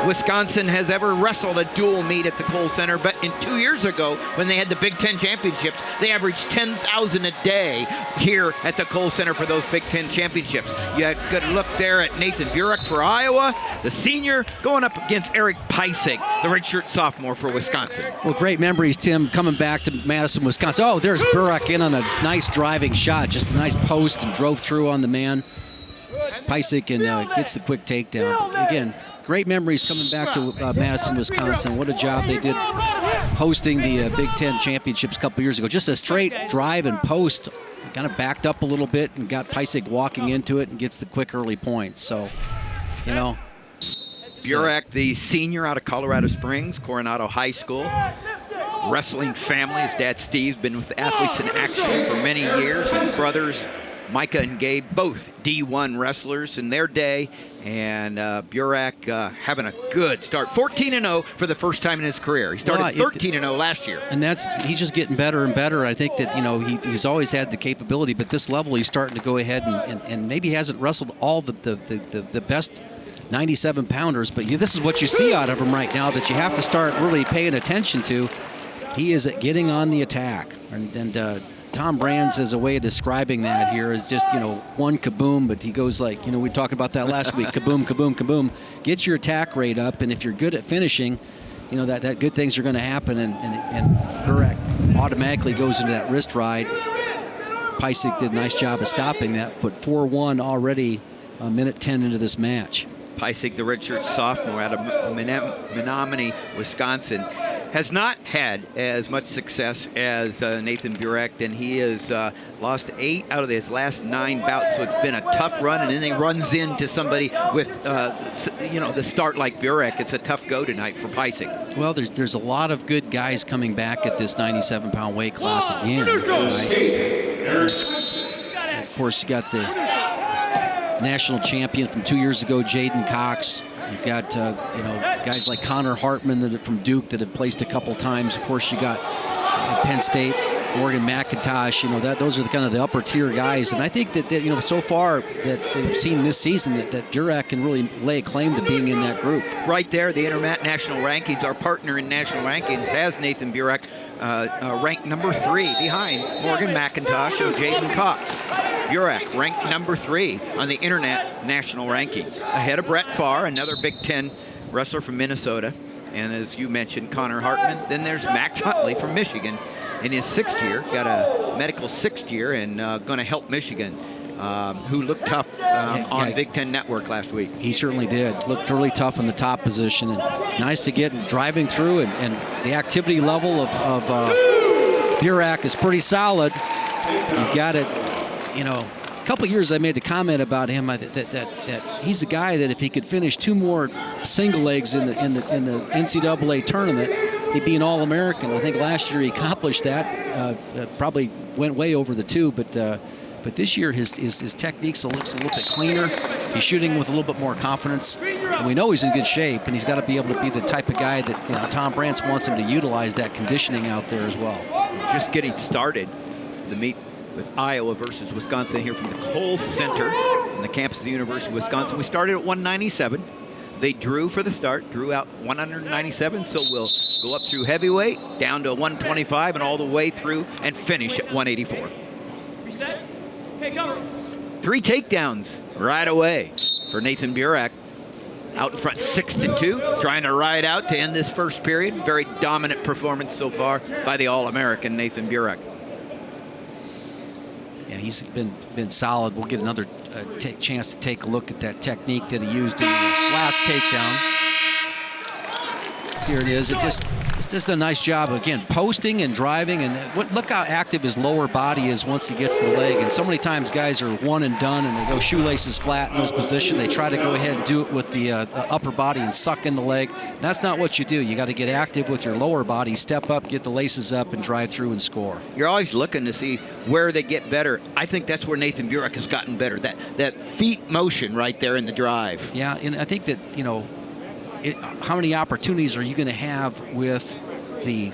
Wisconsin has ever wrestled a dual meet at the Kohl Center, but in 2 years ago, when they had the Big Ten championships, they averaged 10,000 a day here at the Kohl Center for those Big Ten championships. You had a good look there at Nathan Burak for Iowa, the senior, going up against Eric Peissig, the redshirt sophomore for Wisconsin. Well, great memories, Tim, coming back to Madison, Wisconsin. Oh, there's Burak in on a nice driving shot, just a nice post and drove through on the man. Peissig gets the quick takedown. Again, great memories coming back to Madison, Wisconsin. What a job they did hosting the Big Ten championships a couple years ago. Just a straight drive and post, kind of backed up a little bit and got Peissig walking into it and gets the quick early points. So, you know. Burak, the senior out of Colorado Springs, Coronado High School. Wrestling family. His dad, Steve's been with Athletes in Action for many years. His brothers, Micah and Gabe, both D1 wrestlers in their day. And Burak having a good start. 14-0 for the first time in his career. He started 13-0 last year. And he's just getting better and better. I think that, you know, he's always had the capability, but this level he's starting to go ahead and maybe hasn't wrestled all the best 97-pounders, but this is what you see out of him right now that you have to start really paying attention to. He is getting on the attack. And Tom Brands has a way of describing that here as just, you know, one kaboom, but he goes like, you know, we talked about that last week, kaboom, kaboom, kaboom. Get your attack rate up, and if you're good at finishing, you know, that good things are going to happen, and Burak automatically goes into that wrist ride. Peissig did a nice job of stopping that, put 4-1 already a minute 10 into this match. Peissig, the redshirt sophomore out of Menominee, Wisconsin, has not had as much success as Nathan Burak, and he has lost 8 out of his last 9 bouts, so it's been a tough run, and then he runs into somebody with, you know, the start like Burak. It's a tough go tonight for Peissig. Well, there's a lot of good guys coming back at this 97-pound weight class again. Right? Of course, you got the national champion from 2 years ago, Jaden Cox. You've got you know, guys like Connor Hartman that are from Duke that have placed a couple times. Of course, you got Penn State, Morgan McIntosh. You know, those are kind of the upper tier guys. And I think that you know, so far that they've seen this season that Burak can really lay a claim to being in that group. Right there, the International Rankings, our partner in national rankings, has Nathan Burak ranked number 3 behind Morgan McIntosh and Jaden Cox. Burak ranked number 3 on the Internet National Rankings, ahead of Brett Farr, another Big Ten wrestler from Minnesota, and as you mentioned, Connor Hartman. Then there's Max Huntley from Michigan in his 6th year, got a medical 6th year, and going to help Michigan, who looked tough on Big Ten Network last week. He certainly did. Looked really tough in the top position, and nice to get driving through, and the activity level of Burak is pretty solid. You've got it. You know, a couple of years I made a comment about him that he's a guy that if he could finish 2 more single legs in the NCAA tournament, he'd be an All-American. I think last year he accomplished that. Probably went way over the 2, but this year his techniques looks a little bit cleaner. He's shooting with a little bit more confidence. And we know he's in good shape, and he's got to be able to be the type of guy that, you know, Tom Brands wants him to utilize that conditioning out there as well. Just getting started. The meet with Iowa versus Wisconsin here from the Kohl Center on the campus of the University of Wisconsin. We started at 197. They drew for the start, drew out 197, so we'll go up through heavyweight, down to 125, and all the way through and finish at 184. Reset. Okay, cover. 3 takedowns right away for Nathan Burak. Out in front, 6-2, trying to ride out to end this first period. Very dominant performance so far by the All-American Nathan Burak. Yeah, he's been solid. We'll get another chance to take a look at that technique that he used in the last takedown. Here it is. It's just a nice job again, posting and driving, and look how active his lower body is once he gets to the leg. And so many times guys are one and done, and they go shoelaces flat in this position. They try to go ahead and do it with the upper body and suck in the leg. That's not what you do. You got to get active with your lower body, step up, get the laces up, and drive through and score. You're always looking to see where they get better. I think that's where Nathan Burak has gotten better. That feet motion right there in the drive. Yeah, and I think that, you know, how many opportunities are you going to have with the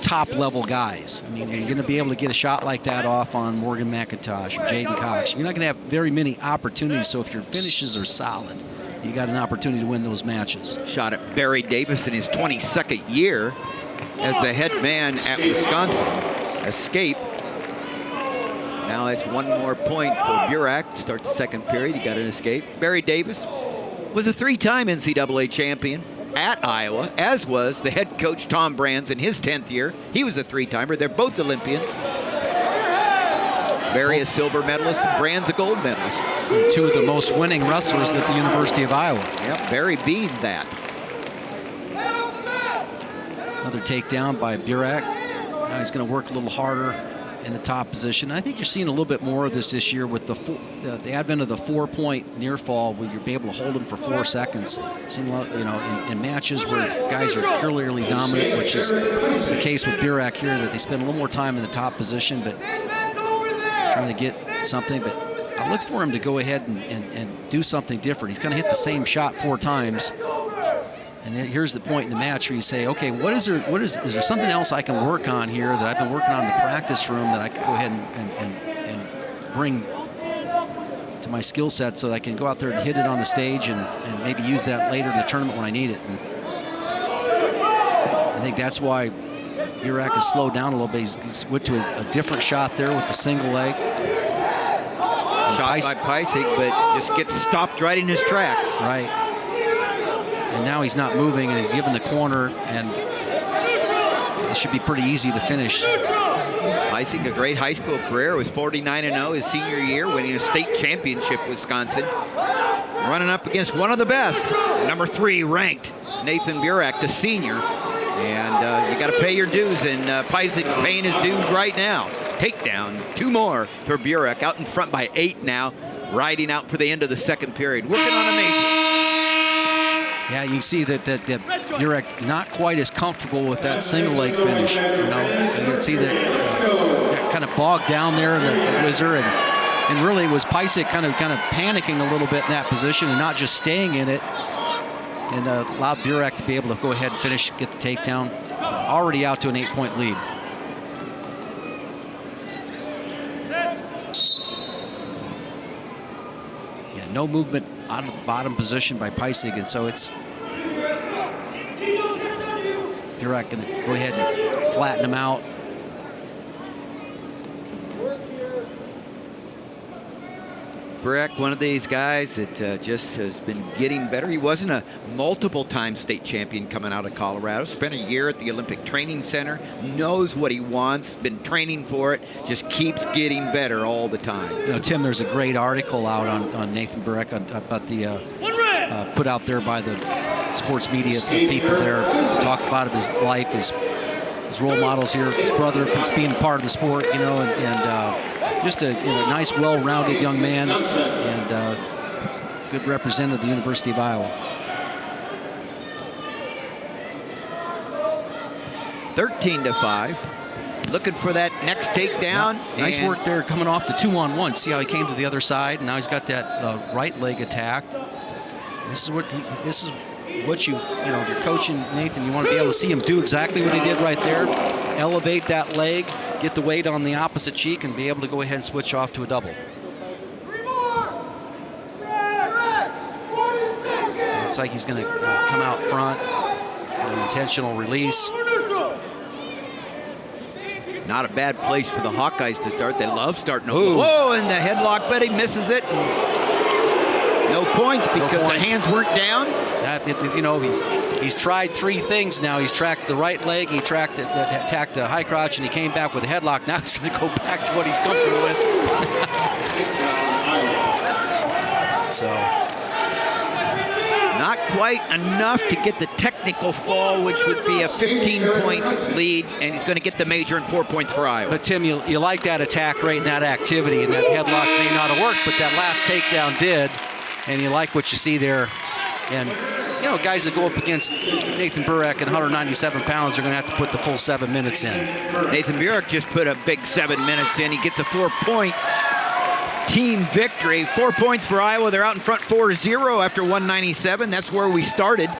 top level guys? I mean, are you going to be able to get a shot like that off on Morgan McIntosh or Jaden Cox? You're not going to have very many opportunities. So if your finishes are solid, you got an opportunity to win those matches. Shot at Barry Davis in his 22nd year as the head man at Wisconsin. Escape. Now it's one more point for Burak to start the second period. He got an escape. Barry Davis was a 3-time NCAA champion at Iowa, as was the head coach Tom Brands in his 10th year. He was a 3-timer. They're both Olympians. Barry a silver medalist, and Brands a gold medalist. Two of the most winning wrestlers at the University of Iowa. Yep, Barry being that. Another takedown by Burak. Now he's going to work a little harder in the top position. I think you're seeing a little bit more of this year with the advent of the 4-point near fall, where you'll be able to hold them for 4 seconds. Seeing, in matches where guys are clearly dominant, which is the case with Burak here, that they spend a little more time in the top position, but trying to get something. But I look for him to go ahead and do something different. He's going to hit the same shot 4 times. And then here's the point in the match where you say, okay, is there something else I can work on here that I've been working on in the practice room that I can go ahead and bring to my skill set so that I can go out there and hit it on the stage and maybe use that later in the tournament when I need it. And I think that's why Burak has slowed down a little bit. He's went to a different shot there with the single leg. Shot by Peissig, but just gets stopped right in his tracks. Right. And now he's not moving, and he's given the corner, and it should be pretty easy to finish. Peissig, a great high school career, was 49-0 his senior year, winning a state championship with Wisconsin. Running up against one of the best, number 3 ranked, Nathan Burak, the senior. And you got to pay your dues, and Peisig's paying his dues right now. Takedown, 2 more for Burak, out in front by 8 now, riding out for the end of the second period, working on a major. Yeah, you see that Burak not quite as comfortable with that single leg finish. You can see that kind of bogged down there in the whizzer, and really it was Peissig kind of panicking a little bit in that position and not just staying in it, and allowed Burak to be able to go ahead and finish, get the takedown, already out to an 8-point lead. Yeah, no movement out of the bottom position by Peissig, and so it's Burak going to go ahead and flatten him out. Burak, one of these guys that just has been getting better. He wasn't a multiple-time state champion coming out of Colorado. Spent a year at the Olympic Training Center. Knows what he wants. Been training for it. Just keeps getting better all the time. Tim, there's a great article out on Nathan Burak about the put out there by the sports media people there. Talk about his life, his role models here, his brother, just being part of the sport, and just a nice, well-rounded young man, and good representative of the University of Iowa. 13-5. Looking for that next takedown. Yeah, nice work there coming off the 2-on-1. See how he came to the other side, and now he's got that right leg attack. This is what you're coaching Nathan. You want to be able to see him do exactly what he did right there. Elevate that leg, get the weight on the opposite cheek, and be able to go ahead and switch off to a double. Looks like he's going to come out front, an intentional release. Not a bad place for the Hawkeyes to start. They love starting. Whoa, and the headlock, but he misses it. No points because the hands weren't down. He's tried 3 things now. He's tracked the right leg, he attacked the high crotch, and he came back with a headlock. Now he's going to go back to what he's comfortable with. So, not quite enough to get the technical fall, which would be a 15-point lead, and he's going to get the major and 4 points for Iowa. But Tim, you like that attack rate and that activity, and that headlock may not have worked, but that last takedown did, and you like what you see there. And guys that go up against Nathan Burak at 197 pounds are going to have to put the full 7 minutes in. Nathan Burak just put a big 7 minutes in. He gets a 4-point team victory. 4 points for Iowa. They're out in front 4-0 after 197. That's where we started.